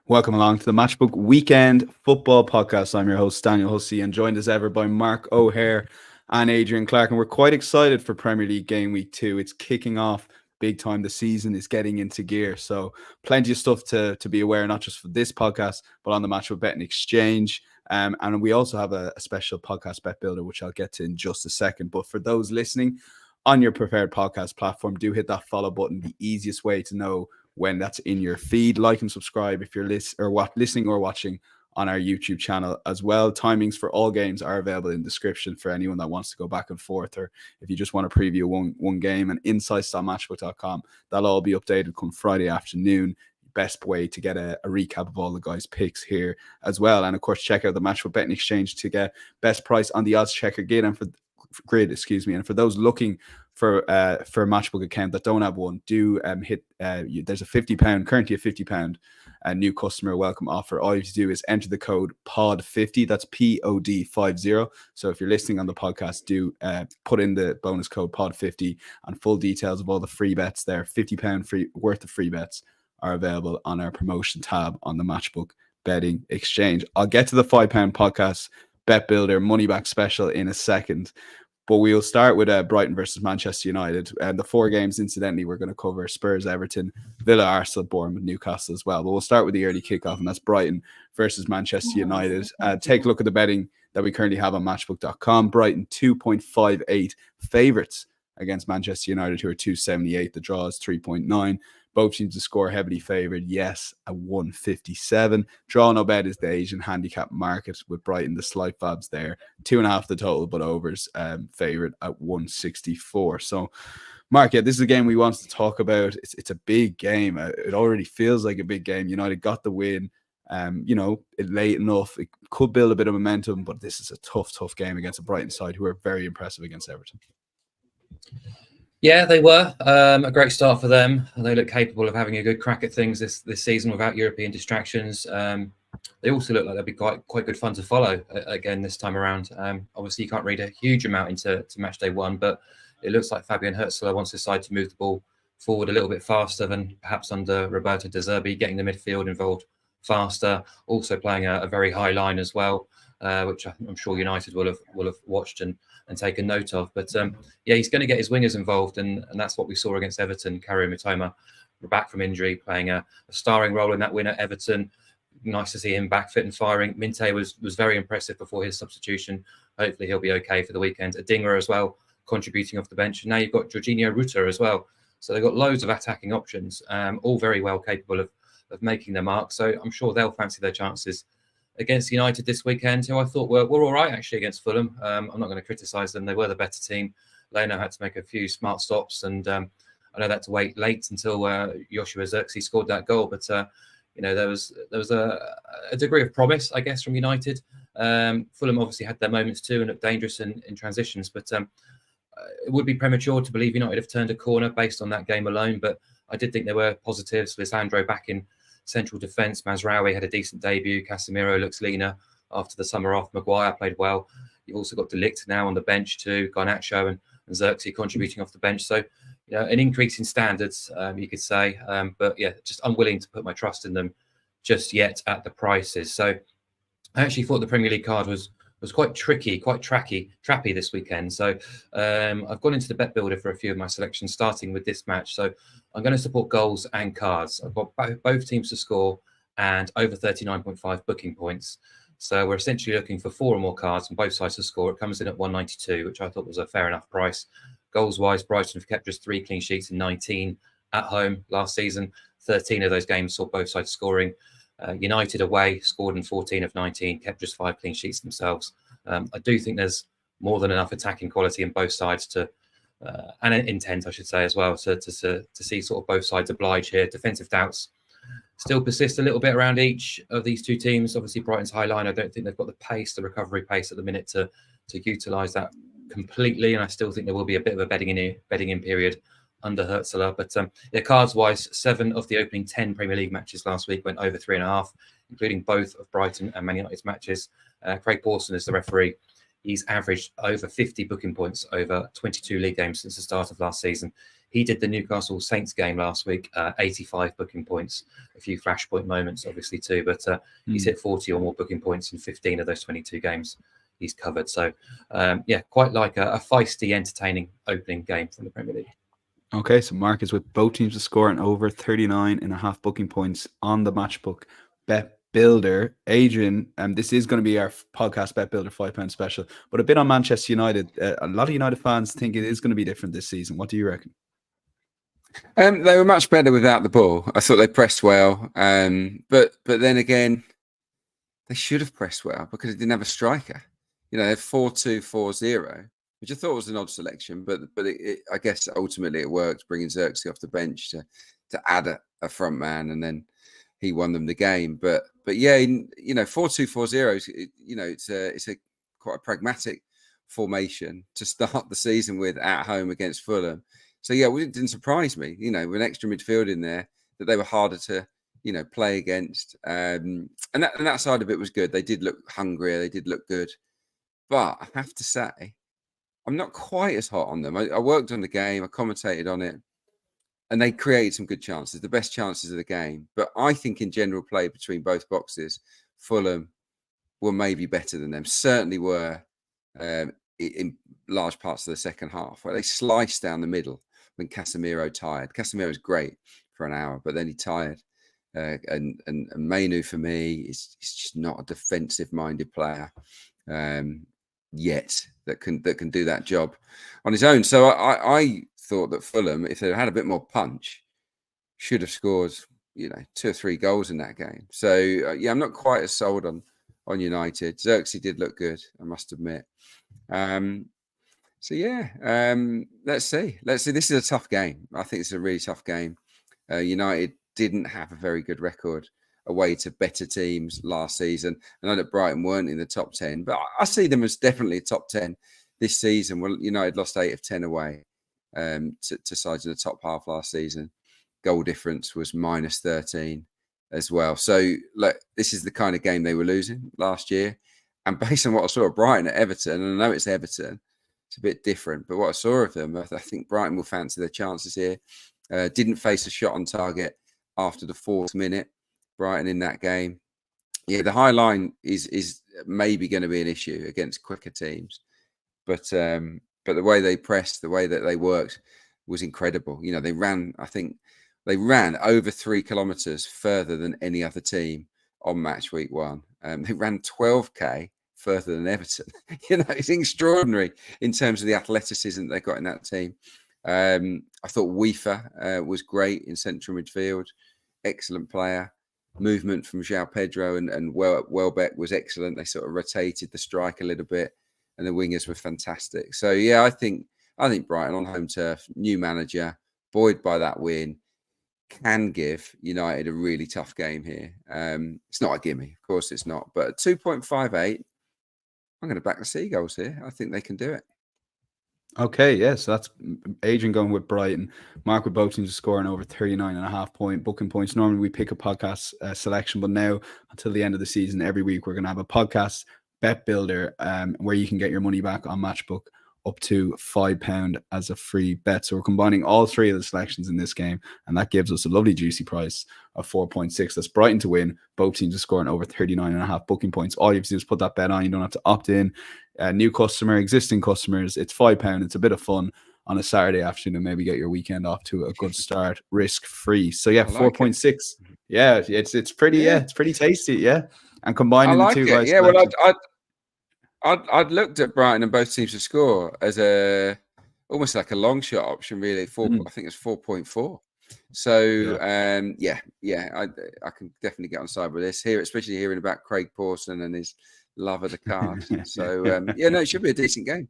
Welcome along to the Matchbook Weekend Football Podcast. I'm your host, Daniel Hussey, and joined as ever by Mark O'Haire and Adrian Clarke. And we're quite excited for Premier League Game Week 2. It's kicking off big time. The season is getting into gear. So plenty of stuff to be aware, not just for this podcast, but on the Matchbook Betting Exchange. And we also have a special podcast bet builder, which I'll get to in just a second. But for those listening on your preferred podcast platform, do hit that follow button. The easiest way to know when that's in your feed. Like and subscribe if you're listening or watching on our YouTube channel as well. Timings for all games are available in the description for anyone that wants to go back and forth, or if you just want to preview one game. And insights.matchbook.com, that'll all be updated come Friday afternoon. Best way to get a recap of all the guys' picks here as well. And of course, check out the Matchbook Betting Exchange to get best price on the odds checker grid. And for those looking for a Matchbook account that don't have one, do hit there's a £50, currently a £50 new customer welcome offer. All you have to do is enter the code POD50, that's POD50. So if you're listening on the podcast, do put in the bonus code POD50, and full details of all the free bets there, £50 worth of free bets, are available on our promotion tab on the Matchbook Betting Exchange. I'll get to the £5 podcast bet builder money back special in a second, but we'll start with Brighton versus Manchester United. And the four games, incidentally, we're going to cover Spurs, Everton, Villa, Arsenal, Bournemouth, Newcastle as well. But we'll start with the early kickoff, and that's Brighton versus Manchester United. Take a look at the betting that we currently have on matchbook.com. Brighton 2.58 favourites against Manchester United, who are 2.78. The draw is 3.9. Both teams to score heavily favoured, yes, at 157. Draw no bet is the Asian handicap market, with Brighton the slight fabs there. 2.5 the total, but overs favoured at 164. So, Mark, this is a game we want to talk about. It's a big game. It already feels like a big game. United got the win. Late enough. It could build a bit of momentum, but this is a tough game against a Brighton side who are very impressive against Everton. Yeah, they were a great start for them. They look capable of having a good crack at things this season without European distractions. They also look like they'll be quite good fun to follow again this time around. Obviously, you can't read a huge amount into match day one, but it looks like Fabian Hurtzler wants his side to move the ball forward a little bit faster than perhaps under Roberto De Zerbi, getting the midfield involved faster. Also playing a very high line as well, which I'm sure United will have watched and taken note of. But he's going to get his wingers involved, and that's what we saw against Everton. Karim Mitoma, back from injury, playing a starring role in that win at Everton. Nice to see him back fit and firing. Minte was very impressive before his substitution. Hopefully he'll be okay for the weekend. Adingra as well, contributing off the bench. And now you've got Jorginho Rutter as well. So they've got loads of attacking options, all very well capable of making their mark. So I'm sure they'll fancy their chances against United this weekend, who I thought were all right actually against Fulham. I'm not going to criticise them. They were the better team. Leno had to make a few smart stops, and I know that to wait late until Joshua Zirkzee scored that goal. But there was a degree of promise, I guess, from United. Fulham obviously had their moments too and looked dangerous in transitions. But it would be premature to believe United have turned a corner based on that game alone. But I did think there were positives. Lisandro back in central defence. Mazraoui had a decent debut. Casemiro looks leaner after the summer off. Maguire played well. You've also got De Ligt now on the bench too. Garnacho and Zirkzee contributing off the bench. So, an increase in standards, you could say. But just unwilling to put my trust in them just yet at the prices. So I actually thought the Premier League card was quite tricky, quite trappy this weekend. So I've gone into the bet builder for a few of my selections, starting with this match. So I'm going to support goals and cards. I've got both teams to score and over 39.5 booking points. So we're essentially looking for 4 or more cards on both sides to score. It comes in at 192, which I thought was a fair enough price. Goals-wise, Brighton have kept just 3 clean sheets in 19 at home last season. 13 of those games saw both sides scoring. United away scored in 14 of 19, kept just 5 clean sheets themselves. I do think there's more than enough attacking quality in both sides to, and intent, I should say, as well, to see sort of both sides oblige here. Defensive doubts still persist a little bit around each of these two teams. Obviously, Brighton's high line, I don't think they've got the recovery pace at the minute to utilise that completely. And I still think there will be a bit of a bedding in period under Hurtzler. But cards-wise, 7 of the opening 10 Premier League matches last week went over 3.5, including both of Brighton and Man United's matches. Craig Pawson is the referee he's averaged over 50 booking points over 22 league games since the start of last season. He did the Newcastle Saints game last week, 85 booking points, a few flashpoint moments, obviously, too. But he's hit 40 or more booking points in 15 of those 22 games he's covered. So, quite like a feisty, entertaining opening game from the Premier League. Okay, so Mark is with both teams to score and over 39.5 booking points on the Matchbook Bet Builder. Adrian, this is going to be our podcast Bet Builder £5 special, but a bit on Manchester United. A lot of United fans think it is going to be different this season. What do you reckon? They were much better without the ball. I thought they pressed well, but then again, they should have pressed well because it didn't have a striker. You know, they're 4-2-4-0. Which I thought was an odd selection, but I guess ultimately it worked, bringing Xerxes off the bench to add a front man, and then he won them the game. But yeah, 4-2-4-0. It's a quite a pragmatic formation to start the season with at home against Fulham. So yeah, it didn't surprise me. You know, with an extra midfield in there, that they were harder to play against, and that side of it was good. They did look hungrier. They did look good, but I have to say, I'm not quite as hot on them. I worked on the game. I commentated on it. And they created some good chances, the best chances of the game. But I think in general play between both boxes, Fulham were maybe better than them. Certainly were in large parts of the second half, where they sliced down the middle when Casemiro tired. Casemiro's great for an hour, but then he tired. And Mainu, for me, is just not a defensive-minded player. Yet that can do that job on his own. So I thought that Fulham, if they had a bit more punch, should have scored 2 or 3 goals in that game. So I'm not quite as sold on United. Xerxes did look good, I must admit. Let's see. This is a tough game. I think it's a really tough game. United didn't have a very good record away to better teams last season. I know that Brighton weren't in the top 10, but I see them as definitely a top 10 this season. Well, United lost 8 of 10 away to sides in the top half last season. Goal difference was -13 as well. So look, this is the kind of game they were losing last year. And based on what I saw of Brighton at Everton, and I know it's Everton, it's a bit different, but what I saw of them, I think Brighton will fancy their chances here. Didn't face a shot on target after the 4th minute. Brighton in that game. Yeah, the high line is maybe going to be an issue against quicker teams. But the way they pressed, the way that they worked was incredible. They ran over 3 kilometers further than any other team on match week 1. They ran 12K further than Everton. It's extraordinary in terms of the athleticism they got in that team. I thought Weaver was great in central midfield. Excellent player. Movement from João Pedro and Welbeck was excellent. They sort of rotated the strike a little bit, and the wingers were fantastic. So yeah, I think Brighton on home turf, new manager, buoyed by that win, can give United a really tough game here. It's not a gimme, of course it's not, but at 2.58, I'm going to back the Seagulls here. I think they can do it. Okay, yes, that's Adrian going with Brighton. Mark with both teams scoring over 39.5 booking points. Normally we pick a podcast selection, but now until the end of the season, every week we're going to have a podcast bet builder where you can get your money back on Matchbook up to £5 as a free bet. So we're combining all 3 of the selections in this game, and that gives us a lovely juicy price of 4.6. That's Brighton to win. Both teams are scoring over 39.5 booking points. All you have to do is put that bet on. You don't have to opt in. New customer, existing customers, it's £5. It's a bit of fun on a Saturday afternoon, and maybe get your weekend off to a good start, risk free. So yeah, 4.6. Yeah, it's pretty. Yeah, it's pretty tasty. Yeah, and combining the 2 guys. Yeah, well, I'd looked at Brighton and both teams to score as almost like a long shot option, really. I think it's 4.4. So I can definitely get on side with this here, especially hearing about Craig Pawson and his love of the card. So it should be a decent game.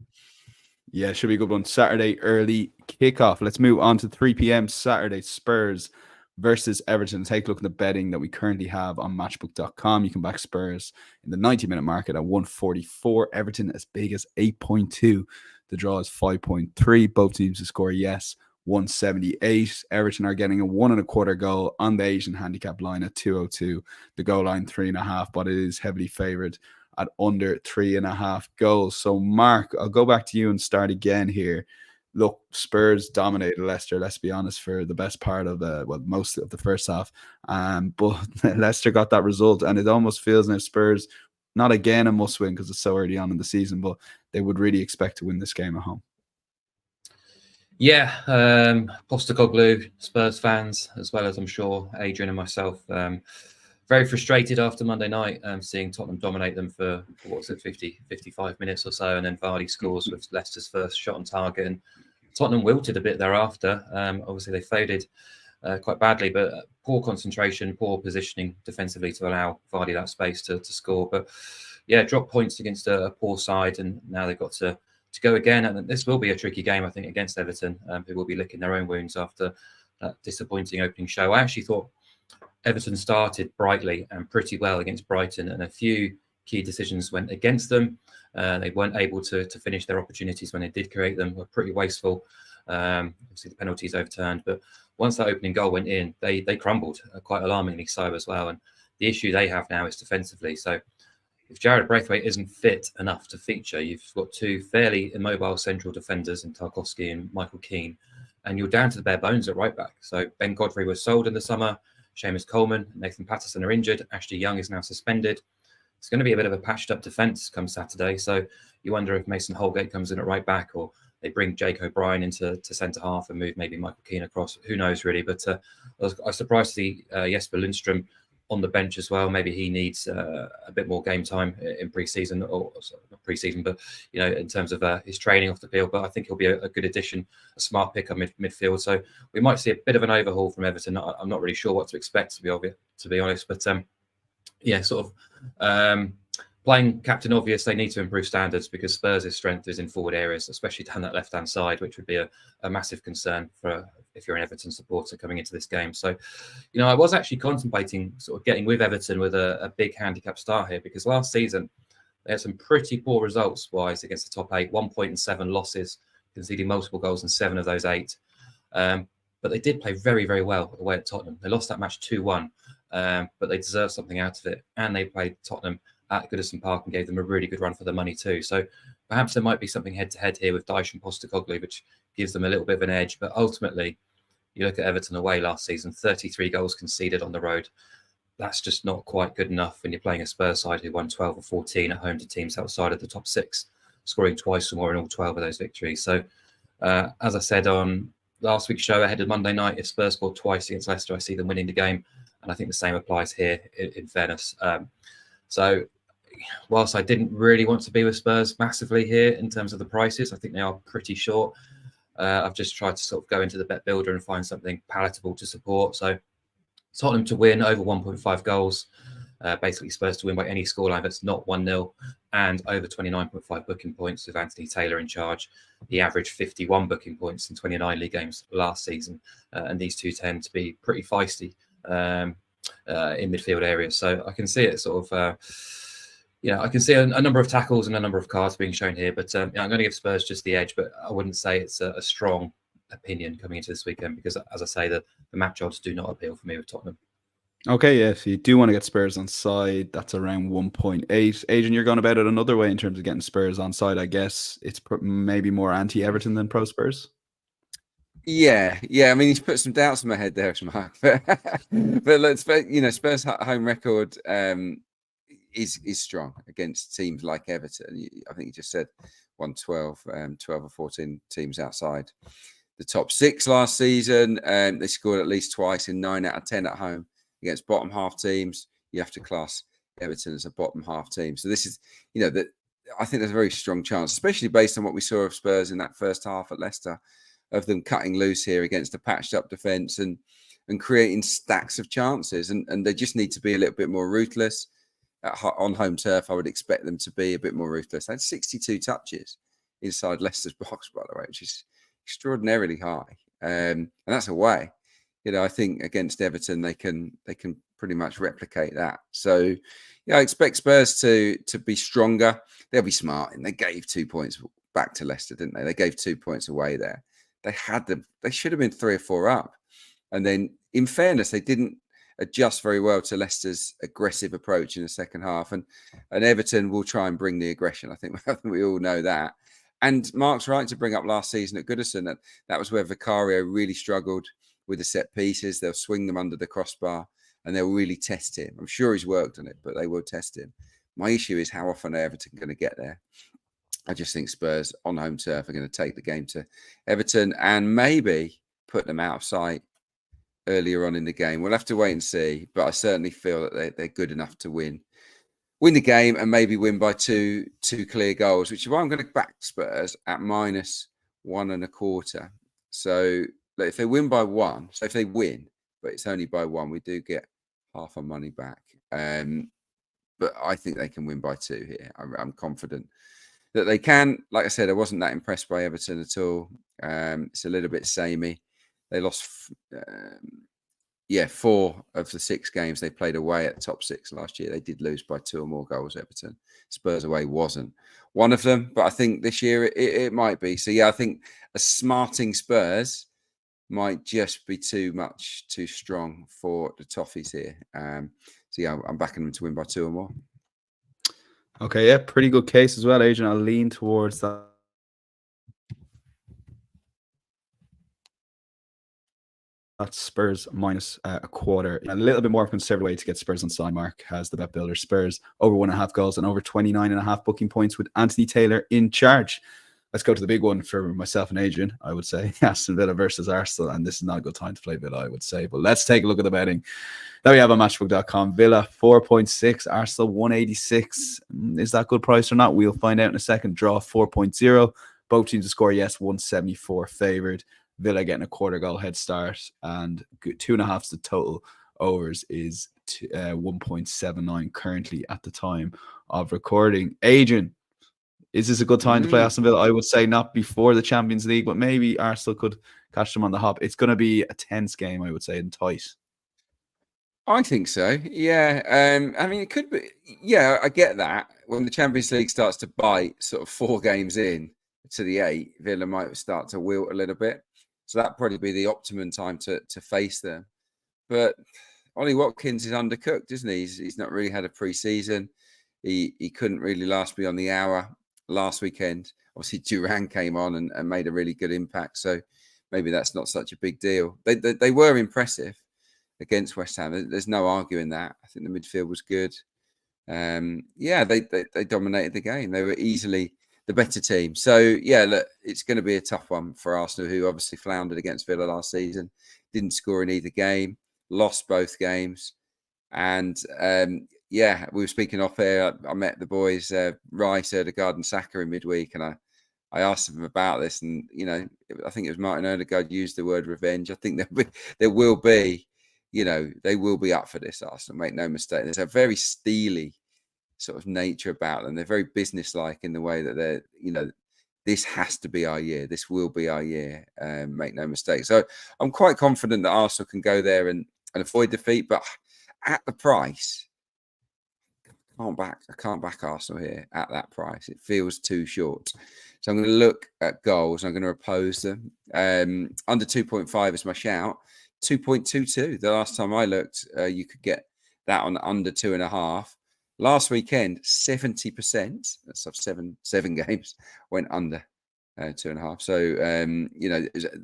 Yeah, it should be a good one. Saturday early kickoff. Let's move on to 3 p.m. Saturday. Spurs versus Everton. Take a look at the betting that we currently have on matchbook.com. You can back Spurs in the 90-minute market at 144. Everton as big as 8.2. The draw is 5.3. Both teams to score yes, 178. Everton are getting a 1.25 goal on the Asian handicap line at 202. The goal line 3.5, but it is heavily favoured at under 3.5 goals. So, Mark, I'll go back to you and start again here. Look, Spurs dominated Leicester, let's be honest, for the best part of most of the first half. But Leicester got that result, and it almost feels now Spurs, not again a must win because it's so early on in the season, but they would really expect to win this game at home. Yeah, Postecoglou, Spurs fans, as well as I'm sure Adrian and myself, very frustrated after Monday night, seeing Tottenham dominate them for 55 minutes or so, and then Vardy scores with Leicester's first shot on target, and Tottenham wilted a bit thereafter. Obviously, they faded quite badly, but poor concentration, poor positioning defensively to allow Vardy that space to score. But yeah, dropped points against a poor side, and now they've got to go again. And this will be a tricky game, I think, against Everton, who will be licking their own wounds after that disappointing opening show. I actually thought Everton started brightly and pretty well against Brighton, and a few key decisions went against them. They weren't able to finish their opportunities when they did create them, were pretty wasteful. Obviously, the penalties overturned, but once that opening goal went in, they crumbled, quite alarmingly so as well. And the issue they have now is defensively. So if Jared Braithwaite isn't fit enough to feature, you've got two fairly immobile central defenders in Tarkowski and Michael Keane, and you're down to the bare bones at right back. So Ben Godfrey was sold in the summer, Seamus Coleman, Nathan Patterson are injured, Ashley Young is now suspended. It's going to be a bit of a patched up defence come Saturday. So you wonder if Mason Holgate comes in at right back, or they bring Jake O'Brien into centre half and move maybe Michael Keane across. Who knows, really? But I was surprised to see Jesper Lundstrom on the bench as well. Maybe he needs a bit more game time in pre-season, or not pre-season, but in terms of his training off the field. But I think he'll be a good addition, a smart pick up midfield. So we might see a bit of an overhaul from Everton. I'm not really sure what to expect, to be honest. But yeah, sort of playing captain obvious, they need to improve standards, because Spurs' strength is in forward areas, especially down that left-hand side, which would be a massive concern for if you're an Everton supporter coming into this game. So, I was actually contemplating sort of getting with Everton with a big handicap start here, because last season they had some pretty poor results-wise against the top 8, 1 point and 7 losses, conceding multiple goals in 7 of those 8. But they did play very, very well away at Tottenham. They lost that match 2-1, but they deserved something out of it. And they played Tottenham at Goodison Park and gave them a really good run for the money too. So perhaps there might be something head-to-head here with Dyche and Postecoglou, which gives them a little bit of an edge. But ultimately, you look at Everton away last season, 33 goals conceded on the road. That's just not quite good enough when you're playing a Spurs side who won 12 or 14 at home to teams outside of the top 6, scoring twice or more in all 12 of those victories. So as I said on last week's show ahead of Monday night, if Spurs scored twice against Leicester, I see them winning the game. And I think the same applies here, in fairness. So whilst I didn't really want to be with Spurs massively here in terms of the prices, I think they are pretty short. I've just tried to sort of go into the bet builder and find something palatable to support. So Tottenham to win over 1.5 goals, basically Spurs to win by any scoreline that's not 1-0, and over 29.5 booking points with Anthony Taylor in charge. The average 51 booking points in 29 league games last season, and these two tend to be pretty feisty in midfield areas. So I can see it sort of. I can see a number of tackles and a number of cards being shown here, but I'm going to give Spurs just the edge, but I wouldn't say it's a strong opinion coming into this weekend, because, as I say, the match odds do not appeal for me with Tottenham. Okay, yeah, if you do want to get Spurs on side, that's around 1.8. Adrian, you're going about it another way in terms of getting Spurs on side. I guess it's maybe more anti-Everton than pro-Spurs. Yeah. I mean, he's put some doubts in my head there, Mark. But let's, Spurs' home record is strong against teams like Everton. I think you just said 12 or 14 teams outside the top 6 last season. They scored at least twice in 9 out of 10 at home against bottom half teams. You have to class Everton as a bottom half team. So this is, that I think there's a very strong chance, especially based on what we saw of Spurs in that first half at Leicester, of them cutting loose here against a patched up defence and creating stacks of chances. And they just need to be a little bit more ruthless. On home turf, I would expect them to be a bit more ruthless. They had 62 touches inside Leicester's box, by the way, which is extraordinarily high. And that's away. I think against Everton, they can pretty much replicate that. So, I expect Spurs to be stronger. They'll be smart. And they gave 2 points back to Leicester, didn't they? They gave 2 points away there. They should have been 3 or 4 up. And then, in fairness, they didn't. adjust very well to Leicester's aggressive approach in the second half. And Everton will try and bring the aggression. I think we all know that. And Mark's right to bring up last season at Goodison. That was where Vicario really struggled with the set pieces. They'll swing them under the crossbar and they'll really test him. I'm sure he's worked on it, but they will test him. My issue is how often are Everton going to get there? I just think Spurs on home turf are going to take the game to Everton and maybe put them out of sight earlier on in the game. We'll have to wait and see, but I certainly feel that they're good enough to win the game and maybe win by two clear goals, which is why I'm going to back Spurs at -1.25. So if they win by 1, so if they win, but it's only by 1, we do get half our money back. But I think they can win by 2 here. I'm confident that they can. Like I said, I wasn't that impressed by Everton at all. It's a little bit samey. They lost, 4 of the 6 games they played away at the top 6 last year. They did lose by 2 or more goals, Everton. Spurs away wasn't one of them, but I think this year it might be. So, I think a smarting Spurs might just be too strong for the Toffees here. I'm backing them to win by 2 or more. Okay, yeah, pretty good case as well, Adrian. I'll lean towards that. That's Spurs -1/4. A little bit more of a conservative way to get Spurs on side. Mark has the bet builder. Spurs over 1.5 goals and over 29.5 booking points with Anthony Taylor in charge. Let's go to the big one for myself and Adrian, I would say. Aston Villa versus Arsenal. And this is not a good time to play Villa, I would say. But let's take a look at the betting that we have on matchbook.com. Villa 4.6, Arsenal 186. Is that good price or not? We'll find out in a second. Draw 4.0. Both teams to score, yes, 174 favoured. Villa getting a 1/4 goal head start. And 2.5 the total overs is 1.79 currently at the time of recording. Adrian, is this a good time to play Aston Villa? I would say not before the Champions League, but maybe Arsenal could catch them on the hop. It's going to be a tense game, I would say, and tight. I think so. Yeah. I mean, it could be. Yeah, I get that. When the Champions League starts to bite sort of 4 games in to the 8, Villa might start to wilt a little bit. So that'd probably be the optimum time to face them. But Ollie Watkins is undercooked, isn't he? He's not really had a pre-season. He couldn't really last beyond the hour last weekend. Obviously, Duran came on and made a really good impact. So maybe that's not such a big deal. They were impressive against West Ham. There's no arguing that. I think the midfield was good. They dominated the game. They were easily the better team. So, look, it's going to be a tough one for Arsenal, who obviously floundered against Villa last season. Didn't score in either game. Lost both games. And, we were speaking off air. I met the boys, Rice, Odegaard and Saka in midweek. And I asked them about this. And, I think it was Martin Odegaard used the word revenge. I think there will be, they will be up for this, Arsenal. Make no mistake. There's a very steely sort of nature about them. They're very businesslike in the way that they're, this has to be our year. This will be our year. Make no mistake. So I'm quite confident that Arsenal can go there and avoid defeat. But at the price, I can't back Arsenal here at that price. It feels too short. So I'm going to look at goals. I'm going to oppose them. Under 2.5 is my shout. 2.22. The last time I looked, you could get that on under 2.5. Last weekend, 70%. That's of seven games went under 2.5. So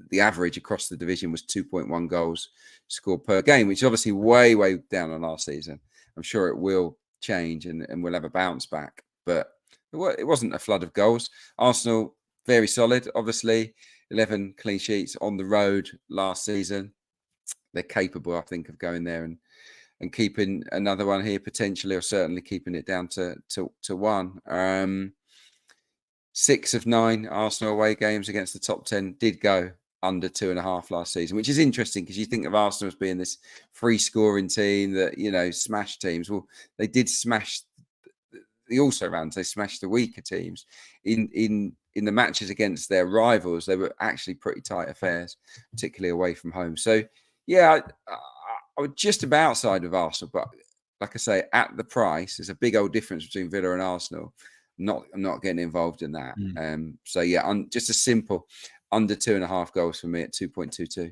the average across the division was 2.1 goals scored per game, which is obviously way down on last season. I'm sure it will change and we'll have a bounce back, but it wasn't a flood of goals. Arsenal very solid, obviously 11 clean sheets on the road last season. They're capable, I think, of going there and keeping another one here potentially, or certainly keeping it down to 1. 6 of 9 Arsenal away games against the top 10 did go under 2.5 last season, which is interesting because you think of Arsenal as being this free scoring team that, smash teams. Well, they did smash the also rounds. They smashed the weaker teams in the matches against their rivals. They were actually pretty tight affairs, particularly away from home. So, I was just about side of Arsenal, but like I say, at the price, there's a big old difference between Villa and Arsenal. I'm not getting involved in that. Mm. Just a simple under 2.5 goals for me at 2.22.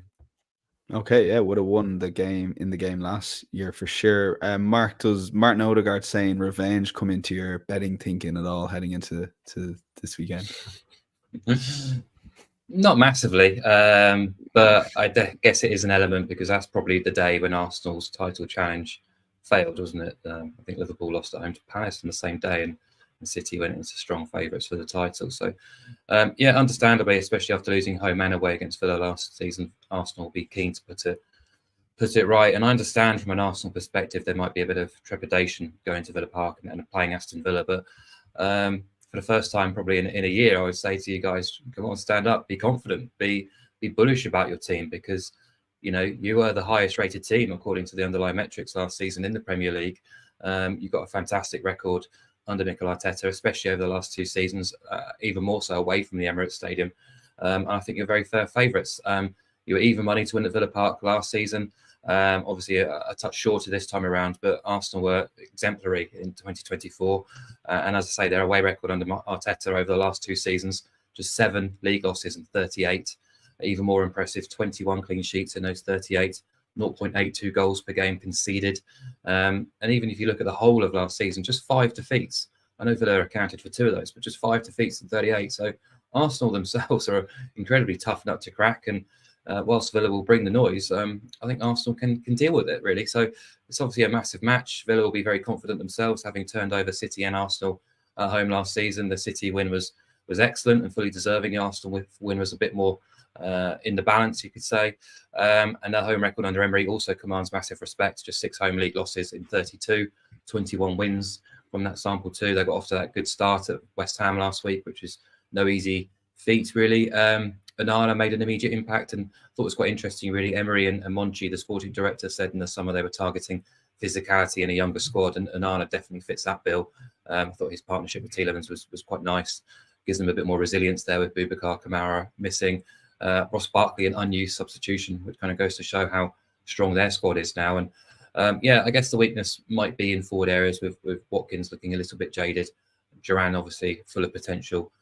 Okay, yeah, would have won the game in the game last year for sure. Mark, does Martin Odegaard saying revenge come into your betting thinking at all heading into this weekend? Not massively, but I guess it is an element because that's probably the day when Arsenal's title challenge failed, wasn't it? I think Liverpool lost at home to Palace on the same day, and City went into strong favourites for the title. So, yeah, understandably, especially after losing home and away against Villa last season, Arsenal will be keen to put it right. And I understand from an Arsenal perspective there might be a bit of trepidation going to Villa Park and playing Aston Villa, but for the first time probably in a year, I would say to you guys, come on, stand up, be confident, be bullish about your team, because you were the highest rated team according to the underlying metrics last season in the Premier League. You've got a fantastic record under Mikel Arteta, especially over the last 2 seasons, even more so away from the Emirates Stadium. And I think you're very fair favourites. You were even money to win at Villa Park last season. Obviously a touch shorter this time around, but Arsenal were exemplary in 2024. And as I say, their away record under Arteta over the last 2 seasons, just 7 league losses and 38. Even more impressive, 21 clean sheets in those 38, 0.82 goals per game conceded. And even if you look at the whole of last season, just 5 defeats. I know Villa accounted for 2 of those, but just 5 defeats and 38. So Arsenal themselves are an incredibly tough nut to crack. And whilst Villa will bring the noise, I think Arsenal can deal with it, really. So it's obviously a massive match. Villa will be very confident themselves, having turned over City and Arsenal at home last season. The City win was excellent and fully deserving. The Arsenal win was a bit more in the balance, you could say. And their home record under Emery also commands massive respect. Just 6 home league losses in 32, 21 wins from that sample too. They got off to that good start at West Ham last week, which is no easy feat, really. Onana made an immediate impact, and thought it was quite interesting, really. Emery and Monchi, the sporting director, said in the summer they were targeting physicality in a younger squad, and Onana definitely fits that bill. I thought his partnership with Tielemans was quite nice. Gives them a bit more resilience there with Boubacar Kamara missing. Ross Barkley, an unused substitution, which kind of goes to show how strong their squad is now. And yeah, I guess the weakness might be in forward areas with Watkins looking a little bit jaded. Duran, obviously, full of potential.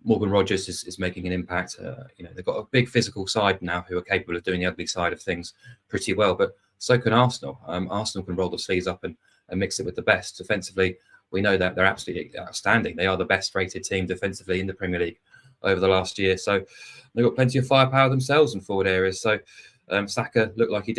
Morgan Rogers is making an impact. They've got a big physical side now who are capable of doing the ugly side of things pretty well, but so can Arsenal. Arsenal can roll the sleeves up and mix it with the best. Defensively, we know that they're absolutely outstanding. They are the best rated team defensively in the Premier League over the last year. So they've got plenty of firepower themselves in forward areas. So Saka looked like he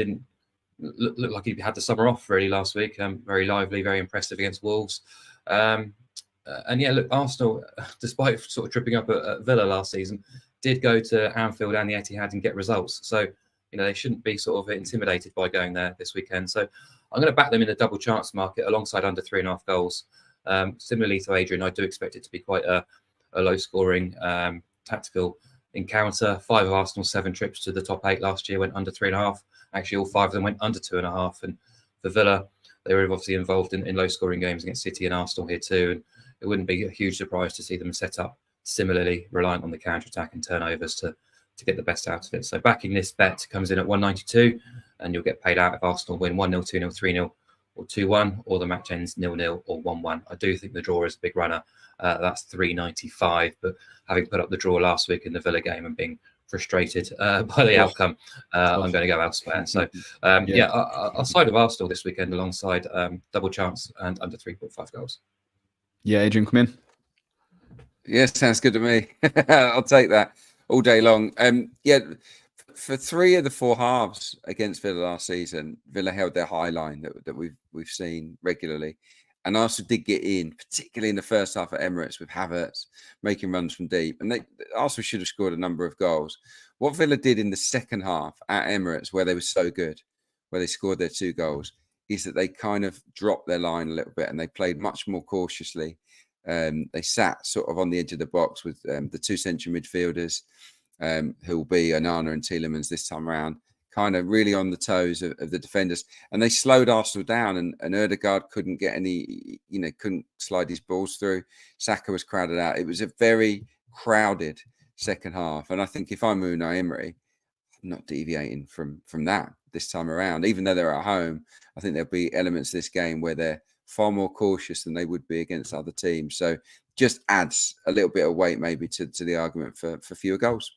had the summer off really last week. Very lively, very impressive against Wolves. And yeah, look, Arsenal, despite sort of tripping up at Villa last season, did go to Anfield and the Etihad and get results. So, they shouldn't be sort of intimidated by going there this weekend. So I'm going to back them in the double chance market alongside under 3.5 goals. Similarly to Adrian, I do expect it to be quite a low scoring tactical encounter. 5 of Arsenal's 7 trips to the top 8 last year went under 3.5. Actually, all 5 of them went under 2.5. And for Villa, they were obviously involved in low scoring games against City and Arsenal here too. And it wouldn't be a huge surprise to see them set up similarly, reliant on the counter-attack and turnovers to get the best out of it. So backing this bet comes in at 192, and you'll get paid out if Arsenal win 1-0, 2-0, 3-0, or 2-1, or the match ends 0-0 or 1-1. I do think the draw is a big runner. That's 395, but having put up the draw last week in the Villa game and being frustrated by the outcome, I'm going to go elsewhere. So I'll side with Arsenal this weekend alongside double chance and under 3.5 goals. Yeah, Adrian, come in. Yeah, sounds good to me. I'll take that all day long. For 3 of the 4 halves against Villa last season, Villa held their high line that we've seen regularly, and Arsenal did get in, particularly in the first half at Emirates with Havertz making runs from deep, and Arsenal should have scored a number of goals. What Villa did in the second half at Emirates, where they were so good, where they scored their 2 goals, is that they kind of dropped their line a little bit and they played much more cautiously. They sat sort of on the edge of the box with the 2 central midfielders, who will be Onana and Tielemans this time around, kind of really on the toes of the defenders. And they slowed Arsenal down, and Odegaard couldn't get any, couldn't slide his balls through. Saka was crowded out. It was a very crowded second half. And I think if I'm Unai Emery, I'm not deviating from that this time around. Even though they're at home, I think there'll be elements of this game where they're far more cautious than they would be against other teams. So just adds a little bit of weight maybe to the argument for fewer goals.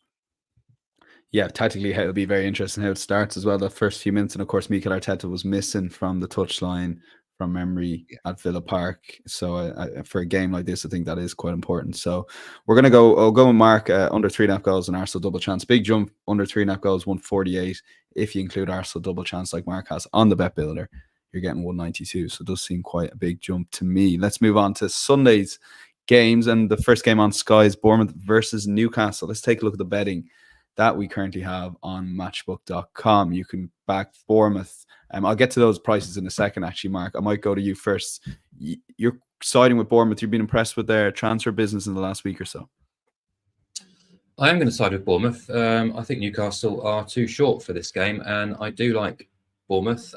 Yeah, tactically, it'll be very interesting how it starts as well. The first few minutes, and of course, Mikel Arteta was missing from the touchline from memory at Villa Park. So for a game like this, I think that is quite important. So we're gonna go. I'll go with Mark under 3.5 goals and Arsenal double chance. Big jump under 3.5 goals, 148. If you include Arsenal double chance like Mark has on the bet builder, you're getting 192. So it does seem quite a big jump to me. Let's move on to Sunday's games, and the first game on Sky is Bournemouth versus Newcastle. Let's take a look at the betting that we currently have on matchbook.com. You can back Bournemouth. I'll get to those prices in a second, actually, Mark. I might go to you first. You're siding with Bournemouth. You've been impressed with their transfer business in the last week or so. I am going to side with Bournemouth. I think Newcastle are too short for this game, and I do like Bournemouth.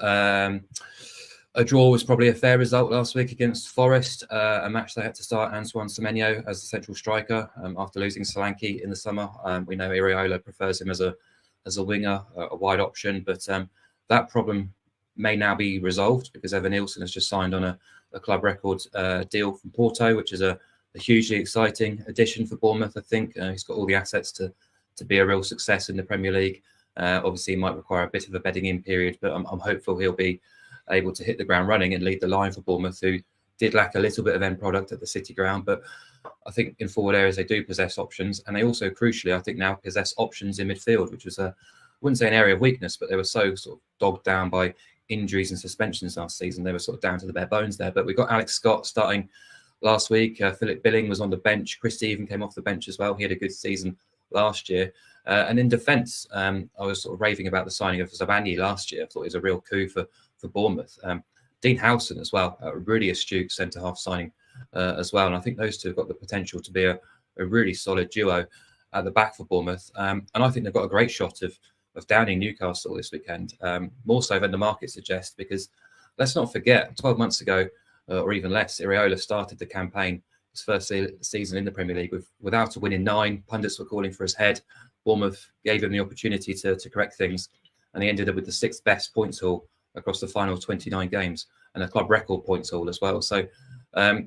A draw was probably a fair result last week against Forest, a match they had to start Antoine Semenyo as the central striker after losing Solanke in the summer. We know Iraola prefers him as a winger, a wide option, but that problem may now be resolved because Evan Nielsen has just signed on a club record deal from Porto, which is a hugely exciting addition for Bournemouth. I think he's got all the assets to be a real success in the Premier League. Obviously, he might require a bit of a bedding in period, but I'm hopeful he'll be able to hit the ground running and lead the line for Bournemouth, who did lack a little bit of end product at the City ground. But I think in forward areas, they do possess options. And they also, crucially, I think now possess options in midfield, which was I wouldn't say an area of weakness, but they were so sort of dogged down by injuries and suspensions last season. They were sort of down to the bare bones there. But we got Alex Scott starting last week. Philip Billing was on the bench. Christie even came off the bench as well. He had a good season last year. And in defence, I was sort of raving about the signing of Zabanyi last year. I thought it was a real coup for Bournemouth. Dean Howson as well, a really astute centre-half signing as well. And I think those two have got the potential to be a really solid duo at the back for Bournemouth. And I think they've got a great shot of downing Newcastle this weekend, more so than the market suggests, because let's not forget, 12 months ago, or even less, Iraola started the campaign, his first season in the Premier League, without a win in 9. Pundits were calling for his head. Bournemouth gave him the opportunity to correct things, and he ended up with the 6th best points haul across the final 29 games and a club record points haul as well. So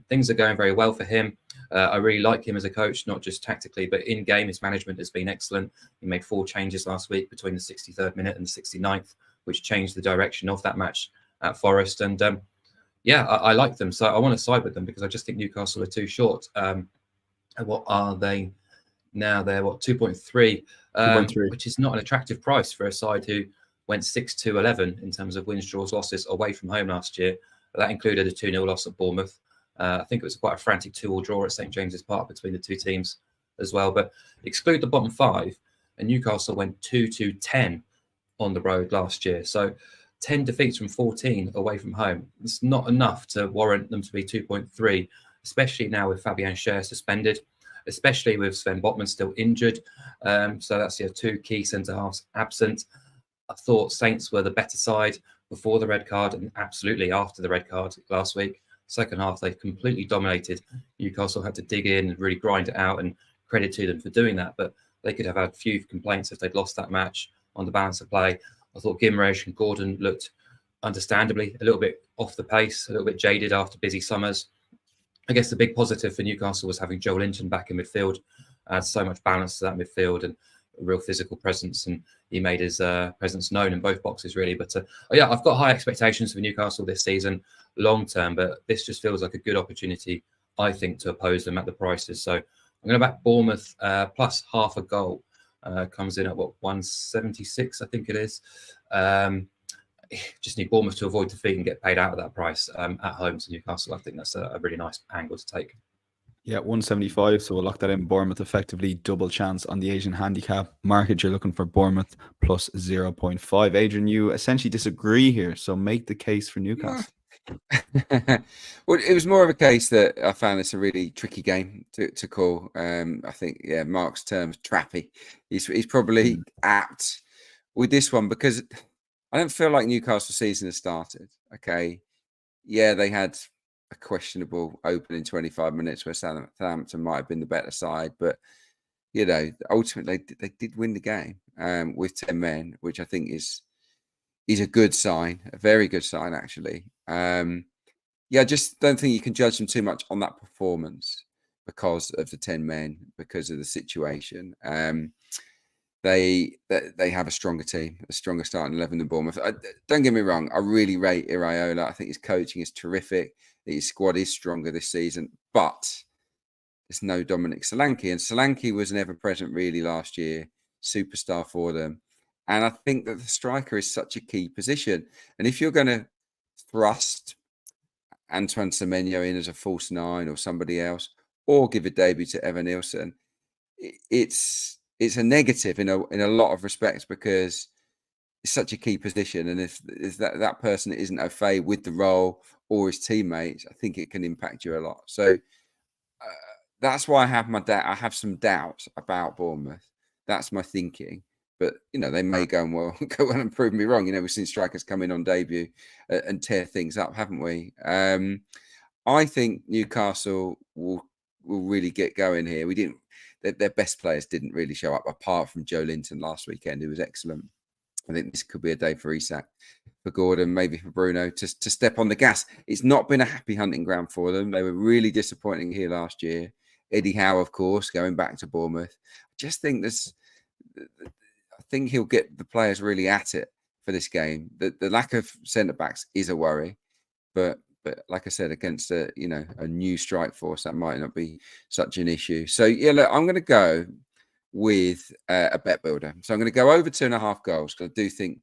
things are going very well for him. I really like him as a coach, not just tactically, but in game, his management has been excellent. He made 4 changes last week between the 63rd minute and the 69th, which changed the direction of that match at Forest. And I like them. So I want to side with them because I just think Newcastle are too short. What are they now? They're 2.3, which is not an attractive price for a side who went 6-2-11 in terms of wins, draws, losses away from home last year. That included a 2-0 loss at Bournemouth. I think it was quite a frantic 2-2 draw at St James's Park between the two teams as well. But exclude the bottom 5, and Newcastle went 2-10 on the road last year. So 10 defeats from 14 away from home. It's not enough to warrant them to be 2.3, especially now with Fabian Schär suspended, especially with Sven Botman still injured. So that's 2 key centre-halves absent. I thought Saints were the better side before the red card and absolutely after the red card last week. Second half, they completely dominated. Newcastle had to dig in and really grind it out, and credit to them for doing that. But they could have had few complaints if they'd lost that match on the balance of play. I thought Guimaraes and Gordon looked understandably a little bit off the pace, a little bit jaded after busy summers. I guess the big positive for Newcastle was having Joel Linton back in midfield. Adds so much balance to that midfield and a real physical presence, and he made his presence known in both boxes, really. But I've got high expectations for Newcastle this season, long term, but this just feels like a good opportunity, I think, to oppose them at the prices. So I'm going to back Bournemouth plus half a goal. Comes in at 176, I think it is. Just need Bournemouth to avoid defeat and get paid out at that price at home to Newcastle. I think that's a really nice angle to take. Yeah, 175. So we'll lock that in. Bournemouth effectively double chance on the Asian handicap market. You're looking for Bournemouth plus 0.5. Adrian, you essentially disagree here. So make the case for Newcastle. Well, it was more of a case that I found this a really tricky game to call. I think, Mark's terms trappy. He's probably apt with this one because I don't feel like Newcastle season has started. Okay. Yeah, they had a questionable opening 25 minutes where Southampton might have been the better side, but ultimately they did win the game with 10 men, which I think is a good sign, a very good sign actually. I just don't think you can judge them too much on that performance because of the 10 men, because of the situation. they have a stronger team, a stronger starting 11 than Bournemouth. Don't get me wrong, I really rate Iraola. I think his coaching is terrific. His squad is stronger this season, but there's no Dominic Solanke, and Solanke was never present really last year, superstar for them. And I think that the striker is such a key position. And if you're going to thrust Antoine Semenyo in as a false nine or somebody else, or give a debut to Evan Nielsen, it's a negative in a lot of respects, because it's such a key position. And if that person isn't au fait with the role or his teammates, I think it can impact you a lot. So that's why I have some doubts about Bournemouth. That's my thinking. But, they may go and prove me wrong. We've seen strikers come in on debut and tear things up, haven't we? I think Newcastle will really get going here. Their best players didn't really show up, apart from Joe Linton last weekend, who was excellent. I think this could be a day for Isak, for Gordon, maybe for Bruno to step on the gas. It's not been a happy hunting ground for them. They were really disappointing here last year. Eddie Howe, of course, going back to Bournemouth. I just think I think he'll get the players really at it for this game. The lack of centre backs is a worry, but like I said, against a new strike force, that might not be such an issue. So yeah, look, I'm going to go with a bet builder. So I'm going to go over 2.5 goals, because I do think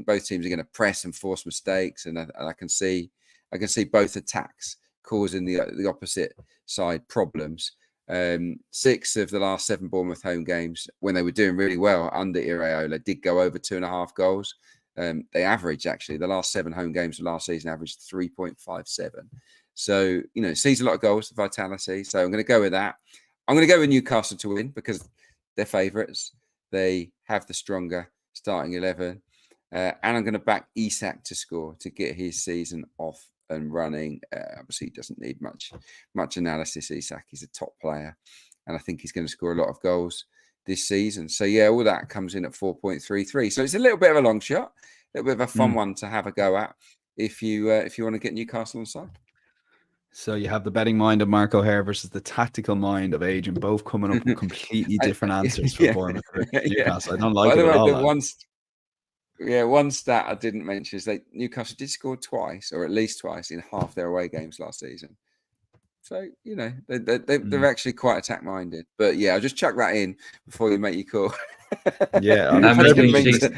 both teams are going to press and force mistakes, and I can see both attacks causing the opposite side problems. 6 of the last 7 Bournemouth home games, when they were doing really well under Iraola, did go over 2.5 goals. They averaged, actually, the last 7 home games of last season averaged 3.57. So, sees a lot of goals, the vitality. So I'm going to go with that. I'm going to go with Newcastle to win, because they're favourites. They have the stronger starting 11. And I'm going to back Isak to score, to get his season off and running. Obviously, he doesn't need much analysis. Isak, he's a top player, and I think he's going to score a lot of goals this season. So yeah, all that comes in at 4.33. So it's a little bit of a long shot, a little bit of a fun one to have a go at if you want to get Newcastle on side. So you have the betting mind of Mark O'Haire versus the tactical mind of Adrian, both coming up with completely different answers for Bournemouth. Newcastle. I don't like it at all. One stat I didn't mention is that Newcastle did score twice, or at least twice, in half their away games last season. So, they're actually quite attack-minded. But yeah, I'll just chuck that in before you make your call. Yeah. I didn't mean to.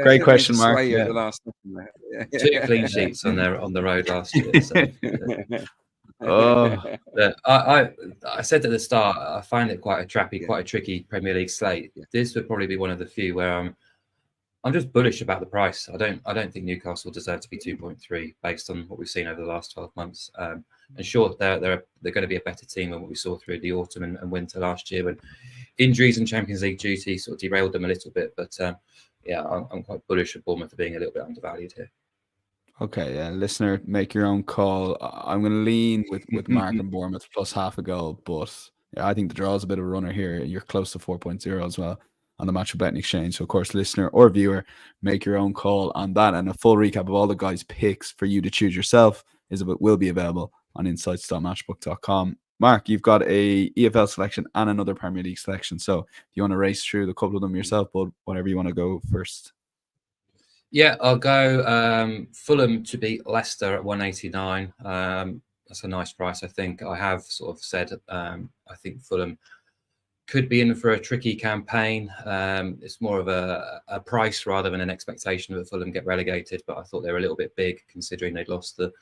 Great question, Mark. Yeah. The last 2 clean sheets on the road last year. So, I said at the start, I find it quite a tricky Premier League slate. Yeah. This would probably be one of the few where I'm just bullish about the price. I don't think Newcastle deserve to be 2.3 based on what we've seen over the last 12 months. And sure, they're going to be a better team than what we saw through the autumn and winter last year, when injuries and Champions League duty sort of derailed them a little bit. But I'm quite bullish of Bournemouth being a little bit undervalued here. Okay, yeah, listener, make your own call. I'm going to lean with Mark and Bournemouth plus half a goal, but yeah, I think the draw is a bit of a runner here. You're close to 4.0 as well on the Match of Betting Exchange. So, of course, listener or viewer, make your own call on that. And a full recap of all the guys' picks for you to choose yourself will be available on insights.matchbook.com. Mark, you've got a EFL selection and another Premier League selection. So, if you want to race through the couple of them yourself, but whatever you want to go first. Yeah, I'll go Fulham to beat Leicester at 189. That's a nice price, I think. I have sort of said I think Fulham could be in for a tricky campaign. It's more of a price rather than an expectation that Fulham get relegated, but I thought they were a little bit big considering they'd lost the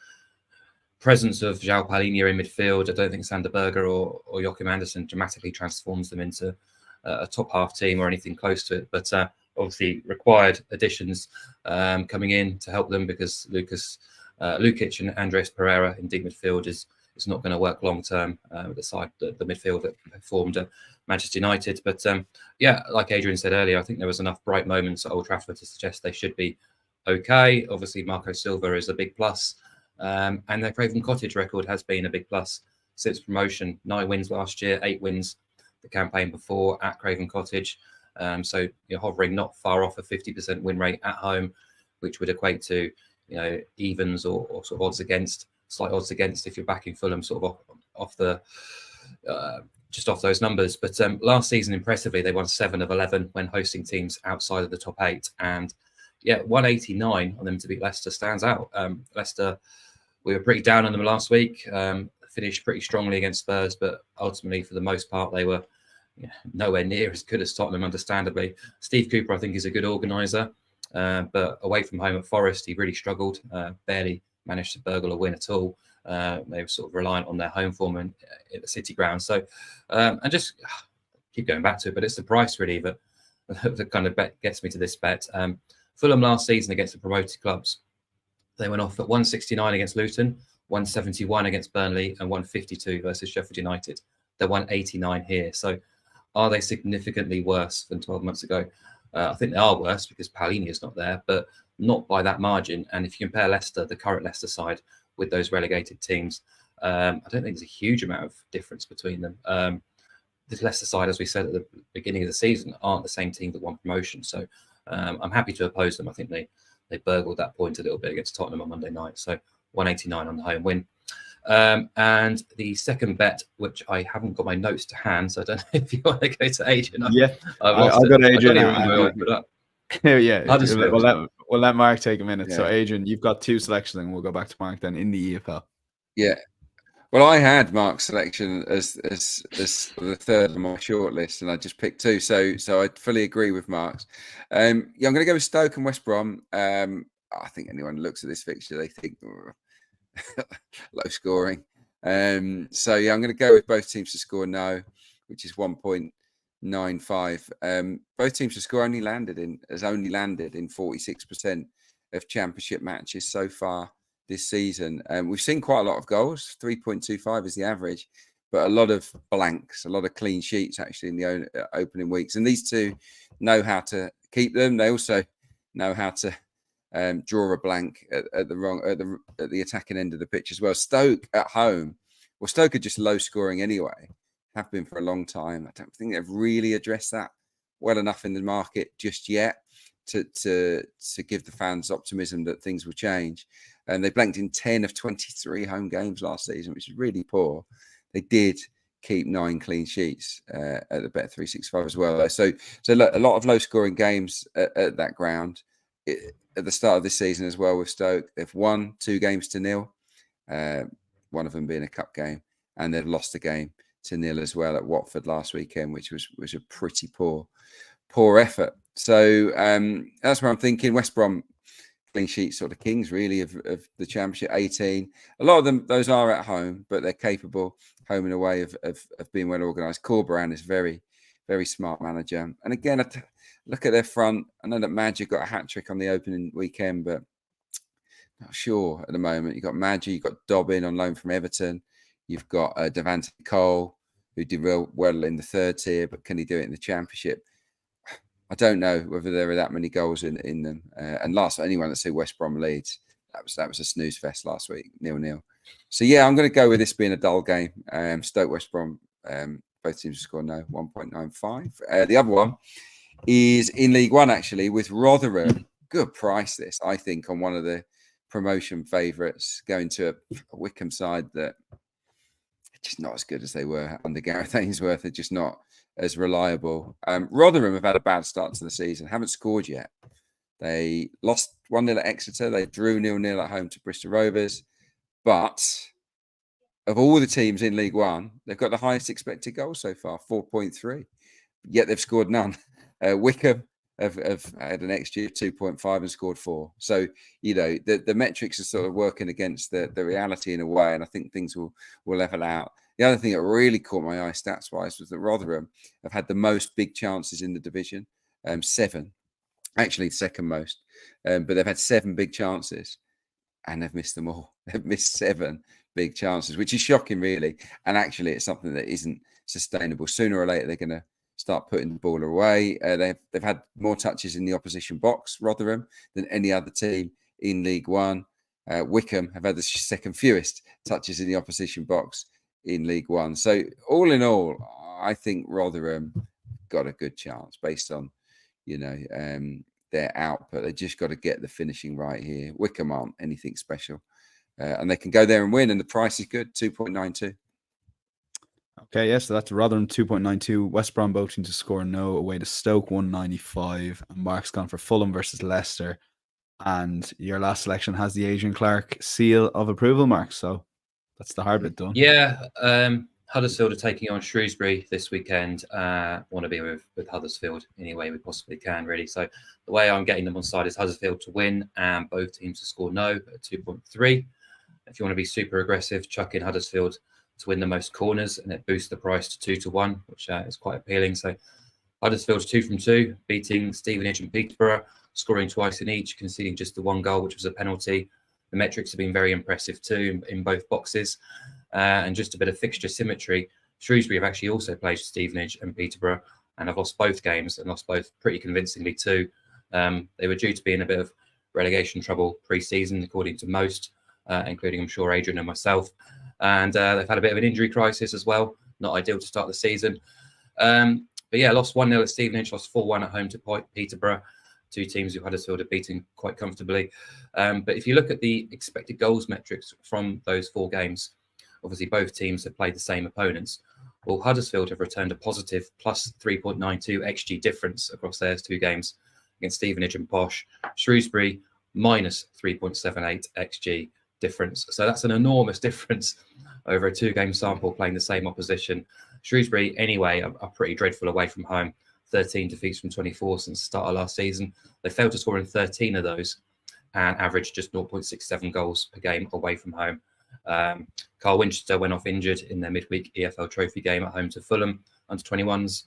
presence of João Palhinha in midfield. I don't think Sander Berger or Joachim Andersen dramatically transforms them into a top half team or anything close to it, but obviously required additions coming in to help them, because Lukic and Andres Pereira in deep midfield is not going to work long term with the midfield that formed at Manchester United. But like Adrian said earlier, I think there was enough bright moments at Old Trafford to suggest they should be okay. Obviously, Marco Silva is a big plus, and their Craven Cottage record has been a big plus since promotion. 9 wins last year, 8 wins the campaign before at Craven Cottage. So you're hovering not far off a 50% win rate at home, which would equate to evens or sort of slight odds against if you're backing Fulham sort of off the just off those numbers. But last season, impressively, they won 7 of 11 when hosting teams outside of the top 8. And yeah, 189 on them to beat Leicester stands out. Leicester, we were pretty down on them last week, finished pretty strongly against Spurs, but ultimately, for the most part, they were nowhere near as good as Tottenham, understandably. Steve Cooper, I think, is a good organiser, but away from home at Forest, he really struggled, barely managed to burgle a win at all. They were sort of reliant on their home form at the City ground. So, and just keep going back to it, but it's the price really that kind of gets me to this bet. Fulham last season against the promoted clubs, they went off at 169 against Luton, 171 against Burnley, and 152 versus Sheffield United. They're 189 here. So are they significantly worse than 12 months ago? I think they are worse because Palini is not there, but not by that margin. And if you compare Leicester, the current Leicester side, with those relegated teams, I don't think there's a huge amount of difference between them. This Leicester side, as we said at the beginning of the season, aren't the same team that won promotion. So I'm happy to oppose them. I think they burgled that point a little bit against Tottenham on Monday night. So 189 on the home win. And the second bet, which I haven't got my notes to hand, so I don't know if you want to go to Adrian. I've got Adrian. Yeah, we'll let Mark take a minute. So Adrian, you've got 2 selections, and we'll go back to Mark then in the EFL. Yeah. Well, I had Mark's selection as the third on my shortlist, and I just picked 2. So I fully agree with Mark's. I'm going to go with Stoke and West Brom. I think anyone who looks at this fixture, they think low scoring. I'm going to go with both teams to score no, which is 1.95. Both teams to score has only landed in 46% of Championship matches so far this season. We've seen quite a lot of goals. 3.25 is the average, but a lot of blanks, a lot of clean sheets actually in the opening weeks. And these two know how to keep them. They also know how to draw a blank at the attacking end of the pitch as well. Stoke at home. Well, Stoke are just low scoring anyway. Have been for a long time. I don't think they've really addressed that well enough in the market just yet to give the fans optimism that things will change. And they blanked in 10 of 23 home games last season, which is really poor. They did keep 9 clean sheets at the Bet365 as well. So look, a lot of low scoring games at that ground. At the start of this season as well with Stoke, they've won 2 games to 0, one of them being a cup game, and they've lost a game to 0 as well at Watford last weekend, which was a pretty poor effort. So that's where I'm thinking. West Brom clean sheet sort of kings really of the Championship, 18. A lot of them, those are at home, but they're capable home and away of being well organised. Corberan is very, very smart manager. And again, look at their front. I know that Magic got a hat-trick on the opening weekend, but not sure at the moment. You've got Magic, you've got Dobbin on loan from Everton. You've got Devante Cole, who did real well in the 3rd tier, but can he do it in the Championship? I don't know whether there are that many goals in them. And last, anyone that said West Brom Leeds, that was a snooze fest last week, 0-0. So yeah, I'm going to go with this being a dull game. Stoke West Brom, both teams score no, 1.95. The other one is in League One actually with Rotherham. Good price this, I think, on one of the promotion favourites, going to a Wickham side that are just not as good as they were under Gareth Ainsworth. They're just not as reliable. Rotherham have had a bad start to the season, haven't scored yet. They lost 1-0 at Exeter. They drew 0-0 at home to Bristol Rovers. But of all the teams in League One, they've got the highest expected goal so far, 4.3. Yet they've scored none. Wickham have had an XG of 2.5 and scored 4. So, the metrics are sort of working against the reality in a way, and I think things will level out. The other thing that really caught my eye stats-wise was that Rotherham have had the most big chances in the division, 7. Actually, second most. But they've had 7 big chances, and they've missed them all. They've missed 7 big chances, which is shocking, really. And actually, it's something that isn't sustainable. Sooner or later, they're going to start putting the ball away. They've had more touches in the opposition box, Rotherham, than any other team in League One. Wickham have had the second fewest touches in the opposition box in League One. So all in all, I think Rotherham got a good chance based on, their output. They just got to get the finishing right here. Wickham aren't anything special. And they can go there and win, and the price is good, 2.92. Okay, yes, so that's Rotherham 2.92, West Brom voting to score no, away to Stoke 195, and Mark's gone for Fulham versus Leicester. And your last selection has the Adrian Clarke seal of approval, Mark. So that's the hard bit done. Yeah, Huddersfield are taking on Shrewsbury this weekend. Want to be with Huddersfield any way we possibly can, really. So the way I'm getting them on side is Huddersfield to win and both teams to score no at 2.3. If you want to be super aggressive, chuck in Huddersfield to win the most corners, and it boosts the price to 2-1, which is quite appealing. So Huddersfield's 2 from 2, beating Stevenage and Peterborough, scoring twice in each, conceding just the one goal, which was a penalty. The metrics have been very impressive too in both boxes. And just a bit of fixture symmetry, Shrewsbury have actually also played Stevenage and Peterborough and have lost both games and lost both pretty convincingly too. They were due to be in a bit of relegation trouble pre-season, according to most, including, I'm sure, Adrian and myself. And they've had a bit of an injury crisis as well. Not ideal to start the season. But yeah, lost 1-0 at Stevenage, lost 4-1 at home to Peterborough, two teams who Huddersfield have beaten quite comfortably. But if you look at the expected goals metrics from those 4 games, obviously both teams have played the same opponents. Well, Huddersfield have returned a positive plus 3.92 XG difference across those 2 games against Stevenage and Posh. Shrewsbury minus 3.78 XG difference. So that's an enormous difference over a 2-game sample playing the same opposition. Shrewsbury, anyway, are pretty dreadful away from home. 13 defeats from 24 since the start of last season. They failed to score in 13 of those and averaged just 0.67 goals per game away from home. Carl Winchester went off injured in their midweek EFL trophy game at home to Fulham under 21s.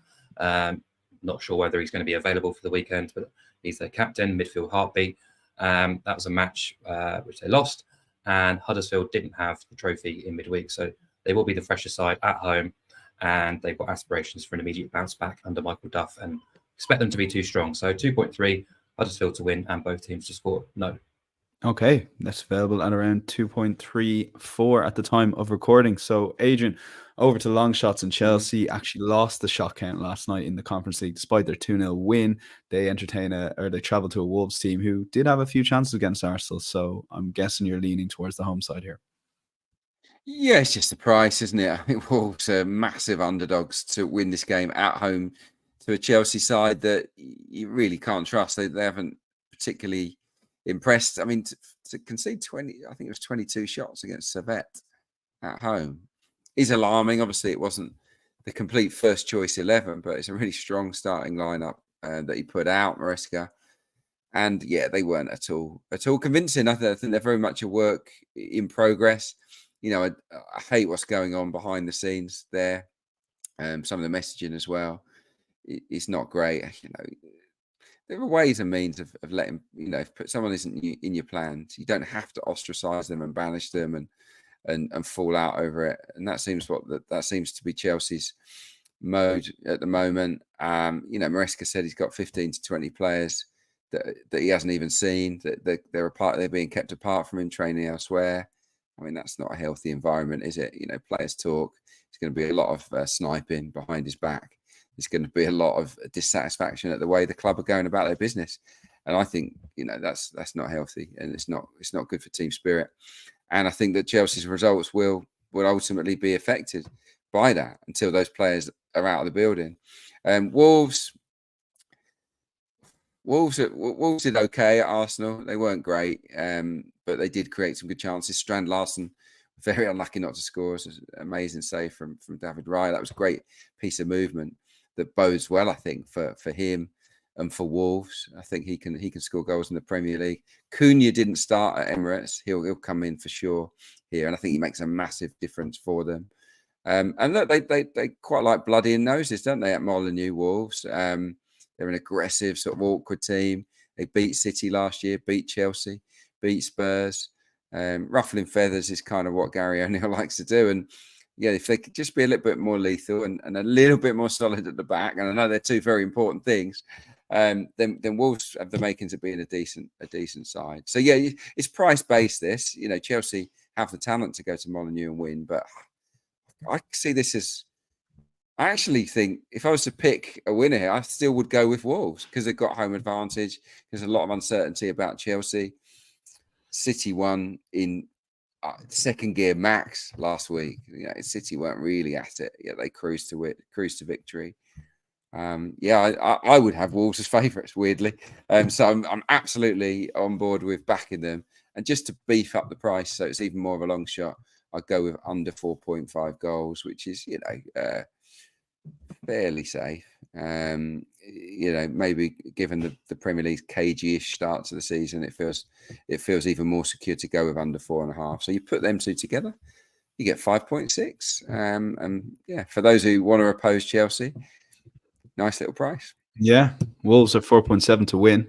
Not sure whether he's going to be available for the weekend, but he's their captain, midfield heartbeat. That was a match which they lost, and Huddersfield didn't have the trophy in midweek, so they will be the fresher side at home, and they've got aspirations for an immediate bounce back under Michael Duff, and expect them to be too strong. So 2.3, Huddersfield to win and both teams to score no. Okay, that's available at around 2.34 at the time of recording. So, Adrian, over to long shots, and Chelsea actually lost the shot count last night in the Conference League despite their 2-0 win. They they traveled to a Wolves team who did have a few chances against Arsenal. So, I'm guessing you're leaning towards the home side here. Yeah, it's just the price, isn't it? I think Wolves are massive underdogs to win this game at home to a Chelsea side that you really can't trust. They haven't particularly impressed. I mean, to concede 20, I think it was 22 shots against Servette at home is alarming. Obviously, it wasn't the complete first choice 11, but it's a really strong starting lineup that he put out, Maresca. And yeah, they weren't at all convincing. I think they're very much a work in progress. You know, I hate what's going on behind the scenes there. Some of the messaging as well. It's not great. You know, there are ways and means of letting, you know, if someone isn't in your plans, you don't have to ostracize them and banish them and fall out over it. And that seems to be Chelsea's mode at the moment. You know, Maresca said he's got 15 to 20 players that he hasn't even seen, that they're being kept apart from him, training elsewhere. I mean, that's not a healthy environment, is it? You know, players talk. It's going to be a lot of sniping behind his back. There's going to be a lot of dissatisfaction at the way the club are going about their business, and I think, you know, that's not healthy, and it's not good for team spirit. And I think that Chelsea's results will ultimately be affected by that until those players are out of the building. Wolves did okay at Arsenal. They weren't great, but they did create some good chances. Strand Larsen, very unlucky not to score. It was an amazing save from David Raya. That was a great piece of movement that bodes well, I think, for him and for Wolves. I think he can score goals in the Premier League. Cunha didn't start at Emirates. He'll come in for sure here, and I think he makes a massive difference for them. And look, they quite like bloody in noses, don't they, at Molineux, Wolves? They're an aggressive, sort of awkward team. They beat City last year, beat Chelsea, beat Spurs. Ruffling feathers is kind of what Gary O'Neill likes to do. And yeah, if they could just be a little bit more lethal and a little bit more solid at the back, and I know they're two very important things, then Wolves have the makings of being a decent side. So yeah, it's price based. This, you know, Chelsea have the talent to go to Molineux and win, but I see this as, I actually think if I was to pick a winner here, I still would go with Wolves because they've got home advantage. There's a lot of uncertainty about Chelsea. City won in second gear max last week. City weren't really at it. Yeah, they cruised to victory. I would have Wolves as favourites, weirdly. So I'm absolutely on board with backing them. And just to beef up the price, so it's even more of a long shot, I'd go with under 4.5 goals, which is, fairly safe. Maybe given the Premier League's cagey-ish start to the season, it feels even more secure to go with under 4.5. So you put them two together, you get 5.6. And for those who want to oppose Chelsea, nice little price. Yeah, Wolves are 4.7 to win.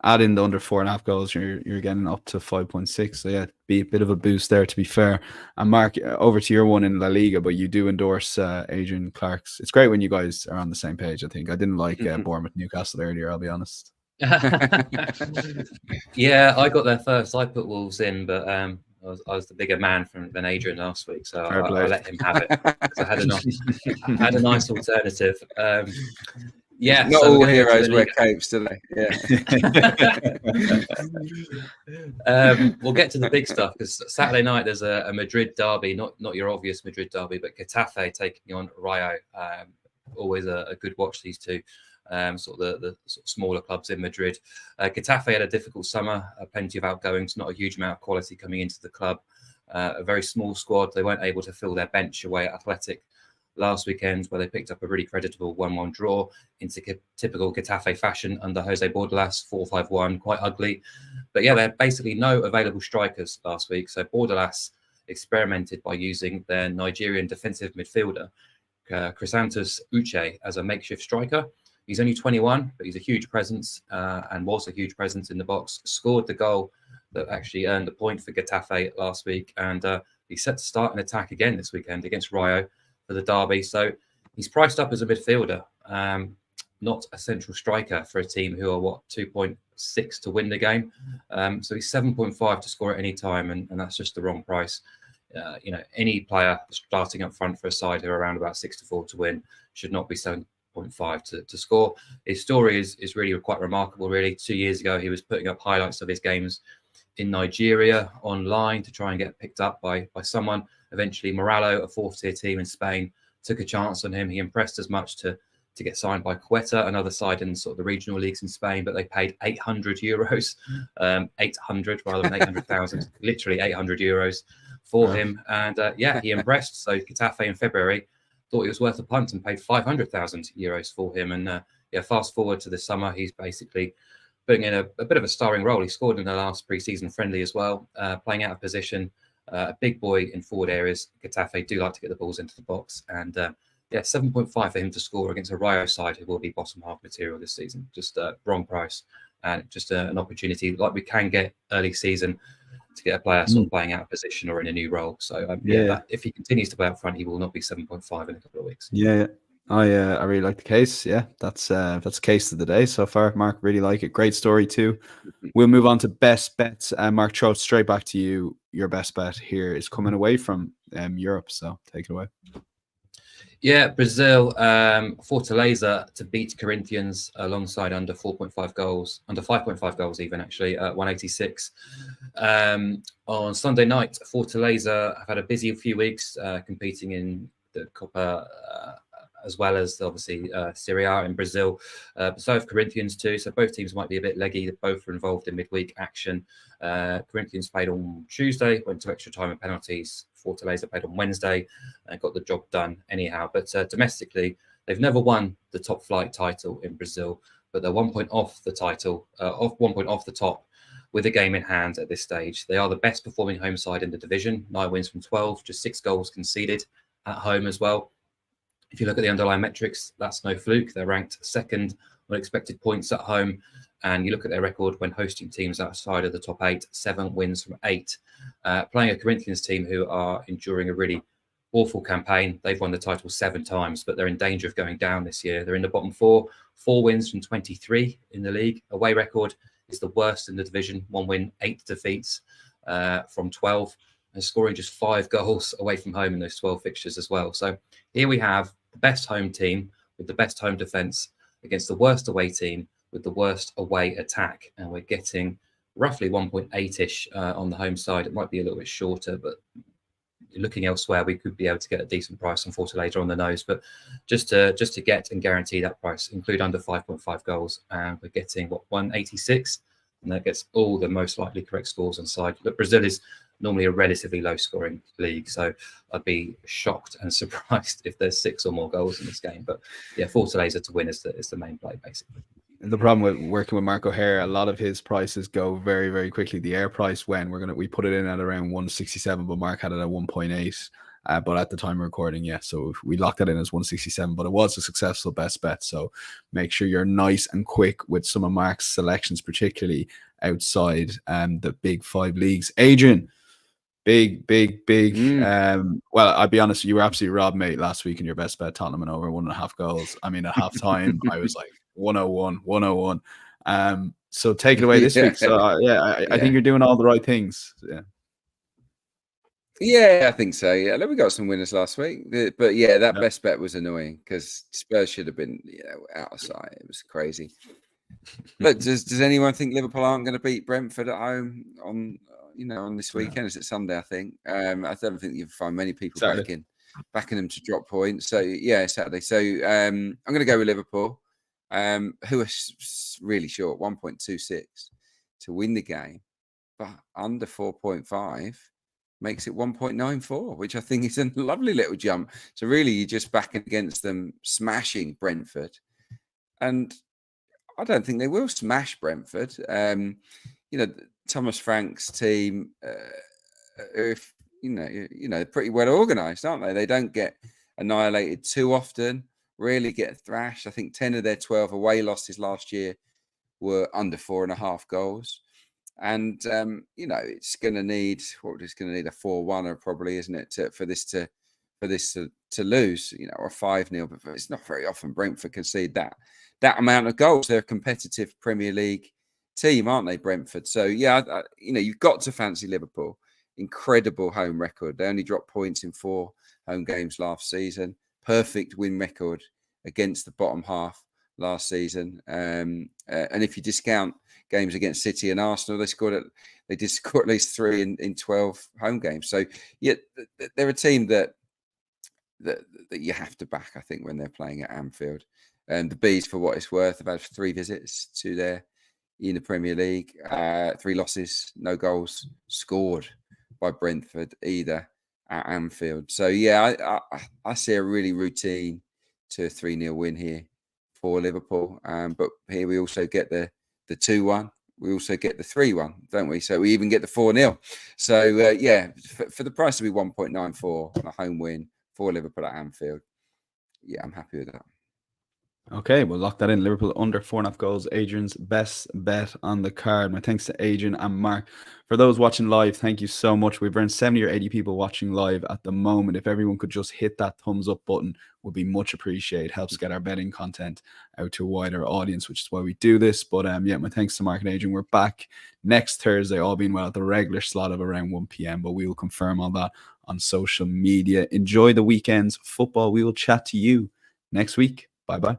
Add in the under 4.5 goals, you're getting up to 5.6. So yeah, be a bit of a boost there, to be fair. And Mark, over to your one in La Liga, but you do endorse Adrian Clarke's. It's great when you guys are on the same page. I think I didn't like Bournemouth Newcastle earlier, I'll be honest. Yeah, I got there first. I put Wolves in, but I was the bigger man than Adrian last week, so I let him have it because I had a nice alternative. Yeah, not all heroes wear capes today. Yeah. We'll get to the big stuff because Saturday night there's a Madrid derby, not your obvious Madrid derby, but Getafe taking on Rayo. Always a good watch, these two. Sort of the sort of smaller clubs in Madrid. Getafe had a difficult summer, plenty of outgoings, not a huge amount of quality coming into the club. A very small squad. They weren't able to fill their bench away at Athletic last weekend, where they picked up a really creditable 1-1 draw into typical Getafe fashion under Jose Bordalas, 4-5-1, quite ugly. But yeah, they had basically no available strikers last week. So Bordalas experimented by using their Nigerian defensive midfielder, Chrysanthus Uche, as a makeshift striker. He's only 21, but he's a huge presence and was a huge presence in the box. Scored the goal that actually earned the point for Getafe last week. And he's set to start an attack again this weekend against Rayo for the derby. So he's priced up as a midfielder, not a central striker for a team who are, 2.6 to win the game. So he's 7.5 to score at any time, and that's just the wrong price. Any player starting up front for a side who are around about 6-4 to win should not be 7.5 to score. His story is really quite remarkable, really. 2 years ago, he was putting up highlights of his games in Nigeria online to try and get picked up by someone. Eventually, Moralo, a fourth-tier team in Spain, took a chance on him. He impressed as much to get signed by Quetta, another side in sort of the regional leagues in Spain, but they paid €800, 800 rather than 800,000, literally €800 for him. And he impressed. So Getafe in February thought he was worth a punt and paid €500,000 for him. And fast forward to the summer, he's basically putting in a bit of a starring role. He scored in the last pre-season friendly as well, playing out of position. A big boy in forward areas. Getafe do like to get the balls into the box, and 7.5 for him to score against a Rayo side who will be bottom half material this season. Just wrong price, and just an opportunity like we can get early season to get a player sort of playing out of position or in a new role. So if he continues to play up front, he will not be 7.5 in a couple of weeks. Yeah. I really like the case. Yeah, that's case of the day so far. Mark, really like it. Great story too. We'll move on to best bets. Mark, throw it straight back to you. Your best bet here is coming away from Europe, so take it away. Yeah, Brazil, Fortaleza to beat Corinthians alongside under 4.5 goals, under 5.5 goals even actually, 186. On Sunday night, Fortaleza have had a busy few weeks competing in the Copa as well as obviously Serie A in Brazil. So have Corinthians too. So both teams might be a bit leggy. Both are involved in midweek action. Corinthians played on Tuesday, went to extra time and penalties. Fortaleza played on Wednesday and got the job done anyhow. But domestically, they've never won the top flight title in Brazil, but they're 1 point off the title, 1 point off the top with a game in hand at this stage. They are the best performing home side in the division, 9 wins from 12, just 6 goals conceded at home as well. If you look at the underlying metrics, that's no fluke. They're ranked second on expected points at home. And you look at their record when hosting teams outside of the top 8, 7 wins from 8. Playing a Corinthians team who are enduring a really awful campaign. They've won the title 7 times, but they're in danger of going down this year. They're in the bottom 4, 4 wins from 23 in the league. Away record is the worst in the division, 1 win, 8 defeats from 12. And scoring just 5 goals away from home in those 12 fixtures as well. So here we have the best home team with the best home defence against the worst away team with the worst away attack. And we're getting roughly 1.8-ish on the home side. It might be a little bit shorter, but looking elsewhere, we could be able to get a decent price on Fortaleza on the nose. But just to get and guarantee that price, include under 5.5 goals, and we're getting 186, and that gets all the most likely correct scores on side. But Brazil is normally a relatively low scoring league, so I'd be shocked and surprised if there's 6 or more goals in this game. But yeah, Fortaleza to win is the main play, basically. The problem with working with Mark O'Haire, a lot of his prices go very, very quickly. The air price when we put it in at around 167, but Mark had it at 1.8. But at the time of recording, yeah, so we locked that in as 167, but it was a successful best bet. So make sure you're nice and quick with some of Mark's selections, particularly outside the big 5 leagues. Adrian, big. Well, I'll be honest, you were absolutely robbed, mate, last week in your best bet, Tottenham and over 1.5 goals. I mean, at halftime, I was like 101. So take it away this week. So I think you're doing all the right things. Yeah, I think so. Yeah, we got some winners last week, but yeah, that best bet was annoying because Spurs should have been out of sight. It was crazy. But does anyone think Liverpool aren't going to beat Brentford at home on this weekend? Is it Sunday? I think. I don't think you find many people backing them to drop points. So yeah, Saturday. So I'm going to go with Liverpool, who are really short, 1.26 to win the game, but under 4.5. Makes it 1.94, which I think is a lovely little jump. So really, you're just backing against them smashing Brentford, and I don't think they will smash Brentford. Thomas Frank's team, pretty well organised, aren't they? They don't get annihilated too often. Rarely get thrashed. I think 10 of their 12 away losses last year were under 4.5 goals. And it's going to need a 4-1 probably, isn't it, for this to lose, or a 5-0. But it's not very often Brentford concede that amount of goals. They're a competitive Premier League team, aren't they, Brentford? So yeah, you've got to fancy Liverpool. Incredible home record. They only dropped points in 4 home games last season. Perfect win record against the bottom half last season. And if you discount games against City and Arsenal, they did score at least 3 in 12 home games. So yeah, they're a team that you have to back, I think, when they're playing at Anfield. And the Bees, for what it's worth, have had 3 visits to there in the Premier League, 3 losses, no goals scored by Brentford either at Anfield. So yeah, I see a really routine 2-3-0 win here for Liverpool. But here we also get the 2-1. We also get the 3-1, don't we? So we even get the 4-0. So for the price to be 1.94 on a home win for Liverpool at Anfield, yeah, I'm happy with that. Okay, we'll lock that in. Liverpool under 4.5 goals. Adrian's best bet on the card. My thanks to Adrian and Mark. For those watching live, thank you so much. We've around 70 or 80 people watching live at the moment. If everyone could just hit that thumbs up button, would be much appreciated. Helps get our betting content out to a wider audience, which is why we do this. But my thanks to Mark and Adrian. We're back next Thursday, all being well, at the regular slot of around 1 p.m. But we will confirm all that on social media. Enjoy the weekend's football. We will chat to you next week. Bye-bye.